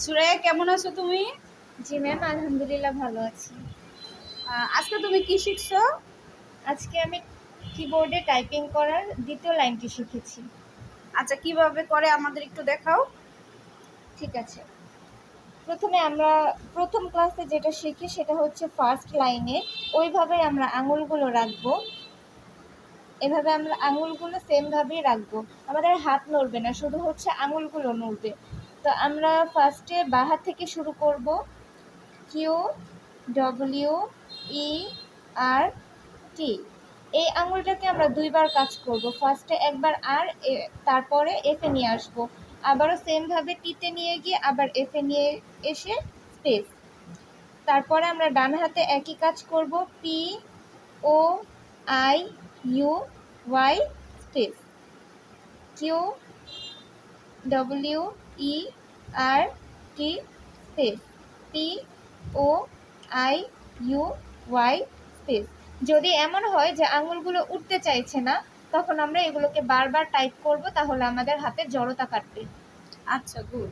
সুরাইয়া, কেমন আছো তুমি? জি ম্যাম, আলহামদুলিল্লাহ ভালো আছি। আজকে তুমি কি শিখছো? আজকে আমি কিবোর্ডে টাইপিং করার দ্বিতীয় লাইনটি শিখেছি। আচ্ছা, কিভাবে করে আমাদের একটু দেখাও। ঠিক আছে, প্রথমে আমরা প্রথম ক্লাসে যেটা শিখি সেটা হচ্ছে ফার্স্ট লাইনে ওইভাবে আমরা আঙুলগুলো রাখবো। এভাবে আমরা আঙুলগুলো সেমভাবেই রাখবো, আমাদের হাত নড়বে না, শুধু হচ্ছে আঙুলগুলো নড়বে। তো আমরা ফার্স্টে বাঁ হাত থেকে শুরু করব। কিউ ডব্লিউ ই আর টি, এই আঙুলটাকে আমরা দুইবার কাজ করব। ফার্স্টে একবার আর তারপরে এফে নিয়ে আসব, আবারও সেমভাবে টিতে নিয়ে গিয়ে আবার এফে নিয়ে এসে স্পেস। তারপরে আমরা ডান হাতে একই কাজ করব, P O I U Y space, Q W E R T space, P O I U Y space. যদি এমন হয় যে আঙুলগুলো উঠতে চাইছে না, তখন আমরা এগুলোকে বারবার টাইপ করব, তাহলে আমাদের হাতে জড়তা কাটবে। আচ্ছা, গুড।